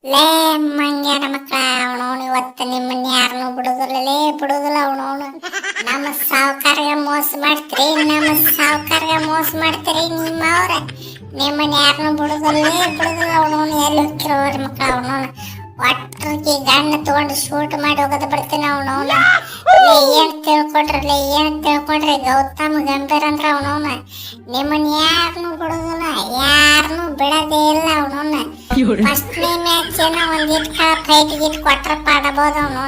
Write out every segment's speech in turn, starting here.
ಲೇ ಮಂಗ್ಯಾನ ಮಕ್ಕಳ ಅವನವನು ಇವತ್ತು ನಿಮ್ಮನ್ನ ಯಾರನ್ನು ಬಿಡುದಿಲ್ಲ ಅವನವನು. ನಮ್ಮ ಸಾವುಕಾರ್ಗ ಮೋಸ ಮಾಡ್ತೀರಿ, ನಮ್ಮ ಸಾವುಕಾರ್ಗ ಮೋಸ ಮಾಡ್ತೀರಿ ನಿಮ್ಮವ್ರ. ನಿಮ್ಮನ್ನ ಯಾರನ್ನು ಬಿಡುದಿಲ್ಲ ಅವನವನು. ಎಲ್ಲಿ ಹೋಗ್ತಿರೋರು ಮಕ್ಕಳ ಅವನವನು. ಒಟ್ಟರಿಗೆ ಗಣ್ಣ ತಗೊಂಡು ಶೂಟ್ ಮಾಡಿ ಹೋಗೋದು ಬರ್ತೀನಿ ಅವನವನು. ಏನ್ ತಿಳ್ಕೊಂಡ್ರಿ ಗೌತಮ್ ಗಂಭೀರ್ ಅಂದ್ರ ಅವನವನ. ನಿಮ್ಮನ್ನ ಯಾರನ್ನು ಬಿಡುದಿಲ್ಲ, ಯಾರನ್ನು ಬಿಡದೇ ಇಲ್ಲ ಅವನವನ. ಫಸ್ಟ್ನೇ ಮ್ಯಾಚ್ ಏನೋ ಒಂದಿಟ್ ಫೈಟ್ ಗೀಟ್ ಕೊಟ್ರ ಪಾಡಬಹುದು ಅವನು.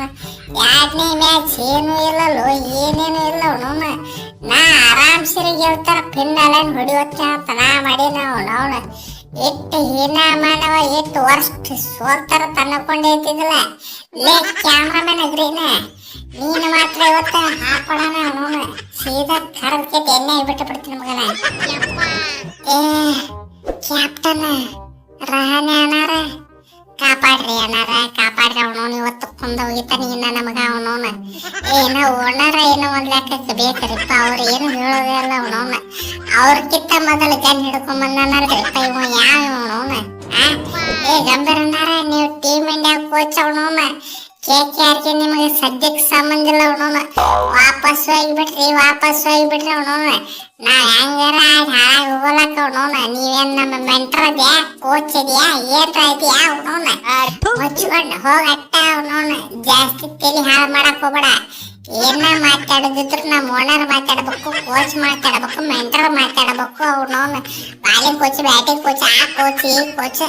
ಎರಡನೇ ಮ್ಯಾಚ್ ಏನು ಇಲ್ಲಲ್ಲೋ, ಏನೇನು ಇಲ್ಲ ಅವನವನ. ನಾ ಆರಾಮ್ ಸರಿ ಗೆಲ್ತಾರ ಪಿನ್ನಲನ್ ಹೊಡಿಯೋತ್ತೆ ಅಂತ ನಾ ಮಾಡೀನ ಅವನವನ. ಎಷ್ಟು ಹೀನ ಮಾನವ, ಎಷ್ಟು ವರ್ಸ್ಟ್ ಸೋಲ್ತಾರ ತನ್ನಕೊಂಡೇ ಇದ್ದಿದ್ದಿಲ್ಲ. ಲೇ ಕ್ಯಾಮ್ರಾಮನ್ ಅಗ್ರಿನ ನೀನು ಮಾತ್ರ ಇವತ್ತ ಹಾಕೊಡೋಣ ಅವನವನ. ಸೀದಾ ಕರದ್ಕೆಟ್ ಎಣ್ಣೆ ಬಿಟ್ಟು ಬಿಡ್ತೀನಿ ಮಗನ. ಏ ಕ್ಯಾಪ್ಟನ್ ರಹಾನೆ ಅಣ್ಣಾರ ಕಾಪಾಡ್ರಿ ಅವನವನು. ಇವತ್ತು ಕುಂದ ಹೋಗಿತಾನೆ ಇನ್ನ ನಮಗ ಅವನವನ. ಏನೋ ಓನರ ಏನೋ ಒಂದ್ ಲೆಕ್ಕಕ್ಕೆ ಬೇಕ್ರಿಪ್ಪ, ಅವ್ರು ಏನು ಹೇಳೋದೇ ಇಲ್ಲ ಅವನವನ. ಅವ್ರಕ್ಕಿಂತ ಮೊದಲು ಗನ್ ಹಿಡ್ಕೊಂಡ್ ಬಂದಾನಲ್ರಿಪ್ಪ ಇವ ಯಾವ ಅವನವನ. ಏ ಗಂಭೀರ್ ಅಣ್ಣಾರ, ನೀವು ಟೀಮ್ ಇಂಡಿಯಾ ಕೋಚ್ ಅವನವನ. KKRಗೆ ನಿಮಗೆ ಸದ್ಯಕ್ಕೆ ಸಂಬಂಧ ಇಲ್ಲ ಅವನವನ. ವಾಪಸ್ ಹೋಗ್ಬಿಟ್ರಿ ಅವನವನ. ನಾವ್ ಹೆಂಗಾರ ಹಾಳಾಗಿ ಹೋಗಲಕ್ಕ ಅವನವನ. ನೀವೇನ್ ನಮ್ಮ ಮೆಂಟರ್ ಅದ್ಯಾ, ಕೋಚ್ ಇದೆಯಾ, ಏನ್ರ ಇದೆಯಾ ಅವನವನ. ಮುಚ್ಕೊಂಡು ಹೋಗಟ್ಟ ಅವನವನ. ಜಾಸ್ತಿ ತಲೆ ಹಾಳು ಮಾಡಕ್ ಹೋಗ್ಬೇಡ. ಏನ ಮಾತಾಡೋದಿದ್ರು ನಮ್ಮ ಓನರ್ ಮಾತಾಡ್ಬೇಕು, ಕೋಚ್ ಮಾತಾಡ್ಬೇಕು, ಮೆಂಟರ್ ಮಾತಾಡ್ಬೇಕು ಅವನವನ. ಬಾಲಿಂಗ್ ಕೋಚ್, ಬ್ಯಾಟಿಂಗ್ ಕೋಚ್, ಆ ಕೋಚ್ ಈ ಕೋಚ್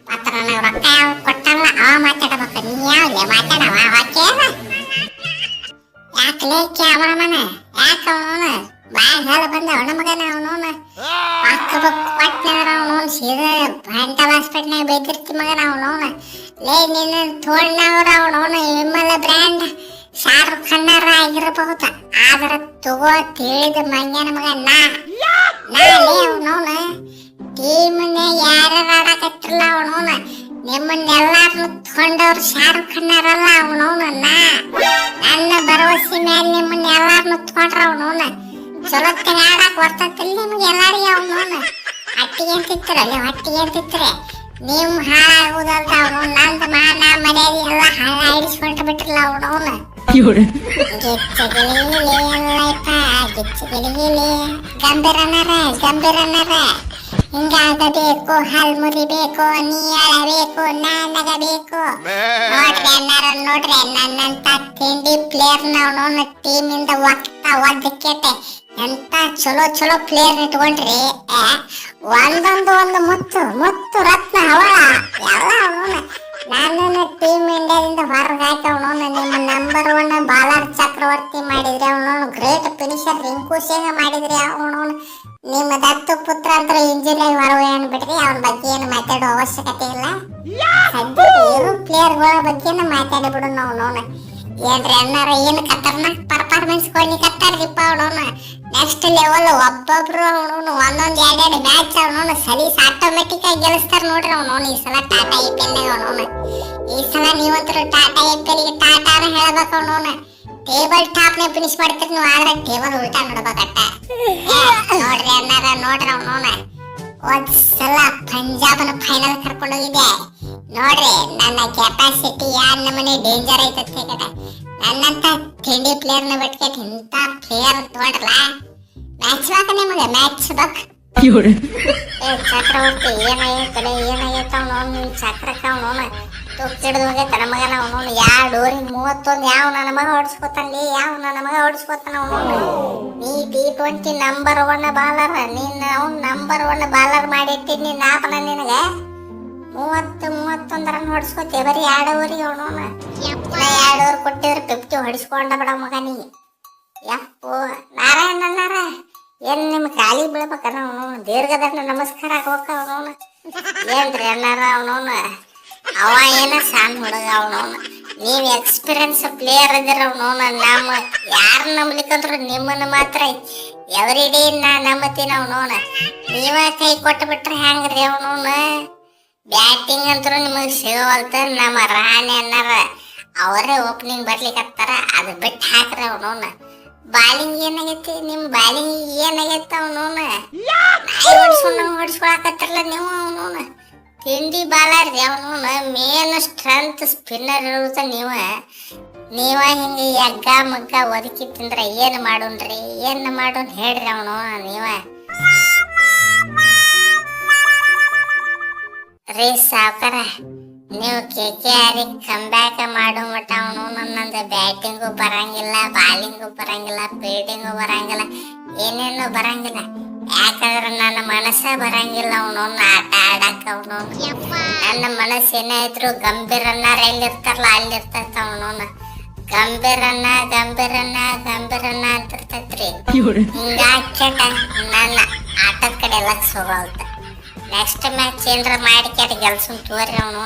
ಮಾತ್ರ ನಾವು ರೊಕ್ಕ ಯಾವ ಕೊಟ್ಟಲ್ಲ ಅವ ಮಾತಾಡ್ಬೇಕು. ನೀ ಯಾವ್ಲೆ ಮಾತಾಡವ ವಾಕ್ಯ? ಯಾಕಲೇ ಕ್ಯಾಮರಾಮನ, ಯಾಕ ಅವನವನ ಬಾಳ ಹೇಳ ಬಂದ ಅವನ ಮಗನ ಅವನವನ. ಅವನವನ್ ಸೀದಾ ಬಂಟಲ್ ಹಾಸ್ಪಿಟ್ಲ್ನಾಗ ಬೈದಿರ್ತಿ ಮಗನ ಅವನವನ. ಲೇ ನಿನ್ನ ತೋಳ್ನವ್ರ ಅವನವನ ವಿಮಲ ಬ್ರ್ಯಾಂಡ್ ಶಾರುಖ್ ಖನ್ನರ ಆಗಿರಬಹುದು, ಆದ್ರ ತಗೋ ತಿಳಿದ ಮಂಗ್ಯನ ಮಗ ನಾ ಲೇ ಅವನವನ. ಟೀಮ್ನ ಯಾರು ಆಡಕತ್ತಿರಲ್ಲ ಅವನವನ. ನಿಮ್ಮನ್ನೆಲ್ಲಾರನ್ನು ತಗೊಂಡವ್ರು ಶಾರುಖ್ ಖನ್ನರಲ್ಲ ಅವನವನ. ನನ್ನ ಭರವಸೆ ಮೇಲೆ ನಿಮ್ಮನ್ನ ಎಲ್ಲಾರನ್ನು ತಗೊಂಡ್ರ ಅವನವನ. ಚಲೋತ್ತಾಗ ಆಡಕ್ ಬರ್ತತಿಲ್ಲ ನಿಮ್ಗೆ ಎಲ್ಲಾರಿಗೆ ಅವನವನ. ಹೊಟ್ಟಿಗೆ ಅಂತಿತ್ತರೆ ನೀವು ಹಾಳಾಗುದಲ್ದ ಅವನು. ನಂದು ಮಾನ ಮರ್ಯಾದೆ ಎಲ್ಲ ಹಾಳಾಡಿಸ್ಕೊಂಡು ಬಿಟ್ರಲ್ಲ ಅವನವನ. ಗಿಚ್ಚಗಿಲಿಗಿಲಿ ಗಂಭೀರ್ ಅಣ್ಣಾರ ಹಿಂಗಾಗಬೇಕು, ಹಾಲ್ ಮುರಿಬೇಕು, ನೀ ಅಳಬೇಕು, ನಾನಗಬೇಕು. ನೋಡ್ರಿ ನನ್ನಂತ ತಿಂಡಿ ಪ್ಲೇಯರ್ ಅವನವನ ಟೀಮ್ ಇಂದ ಒದ್ದಕ್ಕೆತೆ ಎಂತ ಚಲೋ ಪ್ಲೇಯರ್ ಇಟ್ಕೊಂಡ್ರಿ. ಒಂದೊಂದು ಮುತ್ತು ರತ್ನ ಹವಳ ಎಲ್ಲ ಅವನವನ. ನನ್ನ ಟೀಮ್ ಇಂಡಿಯಾದಿಂದ ಹೊರಗೆ ಹಾಕಿ ಅವನವನ. ನಿಮ್ಮ ನಂಬರ್ 1 ಬಾಲರ್ ಚಕ್ರವರ್ತಿ ಮಾಡಿದ್ರಿ ಅವನವನು. ಗ್ರೇಟ್ ಫಿನಿಷರ್ ರಿಂಕು ಸಿಂಗ್ ಮಾಡಿದ್ರಿ ಅವನವನು. ನಿಮ್ಮ ದತ್ತು ಪುತ್ರ ಅಂದ್ರೆ ಇಂಜಿನಿಯರ್ ಹೊರಗೆ ಬಿಡ್ರಿ, ಅವನ ಬಗ್ಗೆ ಏನು ಮಾತಾಡೋ ಅವಶ್ಯಕತೆ ಇಲ್ಲ. ಸದ್ಯ ಇರೋ ಪ್ಲೇಯರ್ಗಳ ಬಗ್ಗೆನ ಮಾತಾಡಿ ಬಿಡೋಣ ಅವನವನ. ಏನ್ರಿ ಅಣ್ಣಾರ ಏನು ಖತರ್ನಾಕ್ ಪರ್ಫಾರ್ಮೆನ್ಸ್ ಕೊಡ್ಲಿಕ್ಕತ್ತಾರ್ರಿಪ್ಪ ಅವನವನ. ನೆಕ್ಸ್ಟ್ ಲೆವೆಲ್ ಒಬ್ಬೊಬ್ರು ಅವನವನು ಒಂದೊಂದು ಎರಡೆರಡು ಮ್ಯಾಚ್ ಅವನವನು ಸಲೀಸ್ ಆಟೋಮೆಟಿಕ್ ಆಗಿ ಗೆಲ್ಲಿಸ್ತಾರ ನೋಡ್ರಿ ಅವನವನು. ಈ ಸಲ ಟಾಟಾ IPL ಅವನವನು. ಈ ಸಲ ನೀವಂತರೂ ಟಾಟಾ IPL ಗೆ ಟಾಟಾನ ಹೇಳಬೇಕು ಅವನವನ. ಟೇಬಲ್ ಟಾಪ್ ನೇ ಫಿನಿಶ್ ಮಾಡ್ತೀರಿ ನೀವು, ಆದ್ರೆ ಟೇಬಲ್ ಉಲ್ಟಾ ನೋಡ್ಬೇಕಟ್ಟ. ನೋಡ್ರಿ ಅಣ್ಣಾರ ಅವನವನ. ಒಂದ್ಸಲ ಪಂಜಾಬ್ನ ಫೈನಲ್ ಕರ್ಕೊಂಡು ಹೋಗಿದ್ದೆ ನೋಡ್ರಿ. ನನ್ನ ಕೆಪಾಸಿಟಿ ಯಾರ ನಮ್ಮನೆ ಡೇಂಜರ್ ಐತತ್ತೆ ಕಡೆ. ನನ್ನಂತ ತಿಂಡಿ ಪ್ಲೇಯರ್ ನ ಬಿಟ್ಕೆಟ್ ಇಂತ ಪ್ಲೇಯರ್ ತಗೊಂಡ್ರಲ್ಲ. ಮ್ಯಾಚ್ ಬಾಕ ನಿಮಗೆ ಮ್ಯಾಚ್ ಬಾಕ್. ಚಕ್ರವರ್ತಿ ಏನಾಗೈತ ಅವನವನು. ನಿನ್ ಚಕ್ರಕ್ಕ ಅವನವನ ತುಕ್ಕಿಡ್ದು ಹೋಗೈತೆ ನನ್ನ ಮಗನ ಅವನವನು. 2 ಯಾವ ನನ್ನ ಮಗ ಹೊಡ್ಸ್ಕೊತಾನಲ್ಲಿ, ಅವನವನು. ನೀ T20 ನಂಬರ್ 1 ಬಾಲರ್. ನೀನ್ ಅವ್ನು ನಂಬರ್ 1 ಬಾಲರ್ ಮಾಡಿಟ್ಟಿನಿ ನಾಪನ ನಿನಗ. 30-31 ರನ್ ಹೊಡ್ಸ್ಕೊತಿ ಬರೀ 2 ಓವರಿಗೆ ಅವನವನ. 2 ಓವರ್ ಕೊಟ್ಟಿದ್ರೆ 50 ಹೊಡಿಸ್ಕೊಂಡ ಬಿಡ ಮಗನಿ. ಯಪ್ಪೋ ನಾರಾಯಣಣ್ಣಾರ ಏನ್ ನಿಮ್ ಕಾಲಿ ಬೀಳ್ಬೇಕನ ಅವನವನು. ದೀರ್ಘದಂಡ ನಮಸ್ಕಾರ ಹೋಗ ಅವನವನ. ಏನ್ರಿ ಅಣ್ಣಾರ ಅವನವನ. ಅವ ಏನ ಸಣ್ಣ ಹುಡುಗ ಅವನವನ. ನೀವ್ ಎಕ್ಸ್ಪೀರಿಯನ್ಸ್ ಪ್ಲೇಯರ್ ಇದ್ದೀರ ಅವನವನ. ನಮ್ಮ ಯಾರು ನಂಬಲಿಕ್ಕಂದ್ರು ನಿಮ್ಮನ್ನ ಮಾತ್ರ ಎವ್ರಿ ಡೇ ನಾ ನಂಬತೀನಿ ಅವನವನ. ನೀವ ಕೈ ಕೊಟ್ಟು ಬಿಟ್ರೆ ಹೆಂಗ್ರಿ ಅವನವನ. ಬ್ಯಾಟಿಂಗ್ ಅಂತೂ ನಿಮಗ್ ಸಿಗವಲ್ತ. ನಮ್ಮ ರಾಣಿ ಅಣ್ಣಾರ ಅವರೇ ಓಪನಿಂಗ್ ಬರ್ಲಿಕ್ಕತ್ತಾರ, ಅದು ಬಿಟ್ಟು ಹಾಕ್ರಿ ಅವನವನ. ಬಾಲಿಂಗ್ ಏನಾಗೈತಿ, ನಿಮ್ ಬಾಲಿಂಗ್ ಏನಾಗೈತ ಅವನವನ. ಹೊಡ್ಸ್ಕೊಳಕತ್ತಿರಲ್ಲ ನೀವು ಅವನವನ. ತಿಂಡಿ ಬಾಲಾರ್ರಿ ಅವನು ಮೇನ್ ಸ್ಟ್ರೆಂತ್ ಸ್ಪಿನ್ನರ್ ಇರುತ್ತ ನೀವ ಹಿಂಗೆ ಯಗ್ಗ ಮಗ್ಗ ಒದಕಿ ತಿಂದ್ರೆ ಏನು ಮಾಡೋಣ್ರಿ ಏನು ಮಾಡೋಣ ಹೇಳ್ರಿ ಅವನು ನೀವ ರೀ ಸಾವ್ಕಾರ ನೀವು KKR ಕಂಬ್ಯಾಕ್ ಮಾಡೋ ಮಟ್ಟ ಅವನು ನನ್ನಂದು ಬ್ಯಾಟಿಂಗು ಬರಂಗಿಲ್ಲ ಬಾಲಿಂಗು ಬರಂಗಿಲ್ಲ ಫೀಲ್ಡಿಂಗು ಬರಂಗಿಲ್ಲ ಏನೇನು ಬರಂಗಿಲ್ಲ ಯಾಕಂದ್ರೆ ನನ್ನ ಮನಸ್ಸ ಬರಂಗಿಲ್ಲ ಅವನು ಆಟ ಆಡಕ್ ಅವನು ನನ್ನ ಮನಸ್ಸು ಏನೇ ಇದ್ರು ಗಂಭೀರನ್ನ ಎಲ್ಲಿರ್ತಾರಲ್ಲ ಅಲ್ಲಿರ್ತೈತ ಅವನು ಗಂಭೀರನ್ನ ಅಂತಿರ್ತೈತ್ರಿ ಹಿಂಗಾಚಟ ನನ್ನ ಆಟದ ಕಡೆ ಲಕ್ಷ ಹೋಗಲ್ತ ನೆಕ್ಸ್ಟ್ ಮ್ಯಾಚ್ ಏನ್ರ ಮಾಡಿ ಕೆಟ್ಟ ಗೆಲ್ಸನ್ ತೋರಿ ಅವನು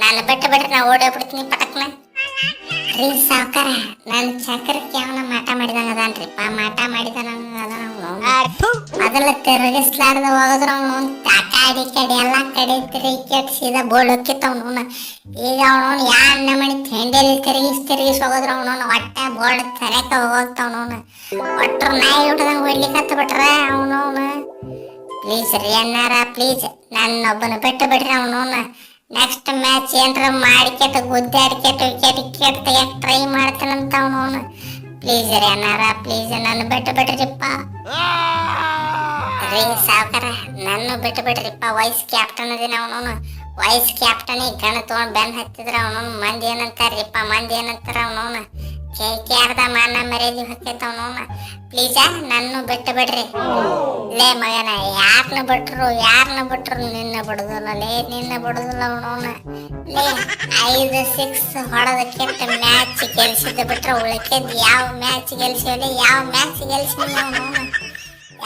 ನಾನು ಬಿಟ್ಬಿಟ್ರೆ ನಾ ಓಡೇ ಬಿಡ್ತೀನಿ ಪಟಕ್ನ ರೀ ಸಾವ್ಕಾರ ನನ್ನ ಚಕ್ರಕ್ಕೆ ಅವನ ಮಾಟ ಮಾಡಿದಂಗ ಅದಾನ್ರಿಪ್ಪ ಮಾಟ ಮಾಡಿದಂಗ ಅದಾನ ಮೊದಲ ತಿರುಗಿಸ್ಲಾರ್ದ ಹೋಗದ್ರ ಅವನು ಕಾಡಿ ಕಡೆ ಎಲ್ಲ ಕಡೆ ತಿರುಗಿ ಸೀದಾ ಬೋರ್ಡ್ ಹೋಗಿತ್ತವನು ಈಗ ಅವನು ಯಾ ನಮ್ಮನೆ ತಿಂಡಿಯಲ್ಲಿ ತಿರುಗಿಸ್ ಹೋಗದ್ರ ಅವನು ಒಟ್ಟ ಬೋರ್ಡ್ ತರಕ ಹೋಗ್ತಾವನು ಒಟ್ರು ನಾಯಿ ಹುಟ್ಟದಂಗ ಹೊಡ್ಲಿಕ್ಕೆ ಬಿಟ್ರ ಅವನು ಪ್ಲೀಸ್ ರೀ ಅನ್ನಾರ ಪ್ಲೀಸ್ ನನ್ನೊಬ್ಬನ ಬಿಟ್ಟು ಬಿಡ್ರಿ ಅವನು ನೆಕ್ಸ್ಟ್ ಮ್ಯಾಚ್ ಏನ್ರ ಮಾಡಿಕೆಟ್ ಗುದ್ದಾಡಿಕೆಟ್ ವಿಕೆಟ್ ತೆಗಿಯಕ್ ಟ್ರೈ ಮಾಡ್ತಾನಂತ ಅವನು ಪ್ಲೀಸ್ ರೀ ಅನ್ನಾರ ಪ್ಲೀಸ್ ನನ್ನ ಬಿಟ್ಟು ಬಿಡ್ರಿಪ್ಪ ರೀ ಸಾವ್ಕಾರ ನನ್ನ ಬಿಟ್ಟು ಬಿಡ್ರಿಪ್ಪ ವೈಸ್ ಕ್ಯಾಪ್ಟನ್ ಅದೀನಿ ಅವನು ವೈಸ್ ಕ್ಯಾಪ್ಟನ್ ಗಣ ತಗೊಂಡ್ ಬೆನ್ ಹತ್ತಿದ್ರ ಅವನು ಮಂದಿ ಏನಂತಾರ್ರಿಪ್ಪ ಮಂದಿ ಏನಂತಾರ ಅವನು KKR ಮಾನ ಮರ್ಯಾದಿ ಹೊಕ್ಕೈತ ಅವನು ಪ್ಲೀಸ ನನ್ನ ಬಿಟ್ಟು ಬಿಡ್ರಿ ಲೇ ಮಗನ ಯಾರನ್ನ ಬಿಟ್ರು ನಿನ್ನ ಬಿಡುದಿಲ್ಲ ಅವನು ಲೇ 5 6 ಹೊಡೆದ ಕೆಟ್ಟ ಮ್ಯಾಚ್ ಗೆಲ್ಸಿದ್ದು ಬಿಟ್ರೆ ಉಳಿಕೆದ್ ಯಾವ ಮ್ಯಾಚ್ ಗೆಲ್ಸಿವಲ್ಲಿ ಅವನು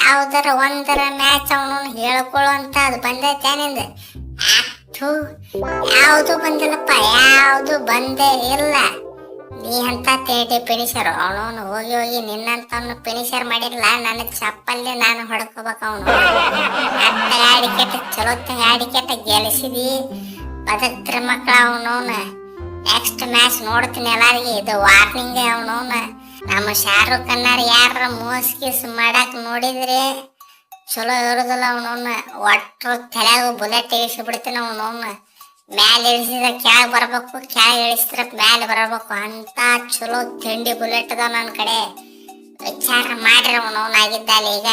ಯಾವ್ದಾರ ಒಂದರ ಮ್ಯಾಚ್ ಅವನು ಹೇಳ್ಕೊಳ್ಳುವಂತ ಅದು ಬಂದೈತೇನಿಂದ ಯಾವುದು ಬಂದಿಲ್ಲಪ್ಪ ಯಾವುದು ಬಂದೇ ಇಲ್ಲ ನೀ ಅಂತ ತೇಟಿ ಫಿನಿಷರ್ ಅವನು ಹೋಗಿ ನಿನ್ನಂತವನು ಫಿನಿಷರ್ ಮಾಡಿರಲ್ಲ ನನ್ನ ಚಪ್ಪಲ್ಲಿ ನಾನು ಹೊಡ್ಕೋಬೇಕು ಅವನು ಚಲೋ ಆಡಿಕೆಟ್ಟ ಗೆಲ್ಸಿದಿ ಬದಕ್ರ ಮಕ್ಕಳ ಅವನು ನೆಕ್ಸ್ಟ್ ಮ್ಯಾಚ್ ನೋಡ್ತೀನಿ ಎಲ್ಲಾರಿಗೆ ಇದು ವಾರ್ನಿಂಗ್ ಅವನು ನಮ್ಮ ಶಾರುಖ್ ಖನ್ನಾರ್ ಯಾರ ಮೋಸ್ ಮಾಡಕ್ ನೋಡಿದ್ರೆ ಚಲೋ ಇರೋದಿಲ್ಲ ಅವನು ಒಟ್ರು ತಲೆಯಾಗ ಬುಲೆಟ್ ಇಳಿಸಿ ಬಿಡ್ತೀನಿ ಅವನು ಮ್ಯಾಲೆ ಇಳಿಸಿದ್ರೆ ಕೆಳಗೆ ಬರ್ಬೇಕು ಕೆಳಗೆ ಇಳಿಸಿದ್ರೆ ಮ್ಯಾಲೆ ಬರಬೇಕು ಅಂತ ಚಲೋ ತಿಂಡಿ ಬುಲೆಟ್ ಅದಾವ ನನ್ನ ಕಡೆ ವಿಚಾರ ಮಾಡ್ರಿ ಅವನು ಆಗಿದ್ದಾಳೆ ಈಗ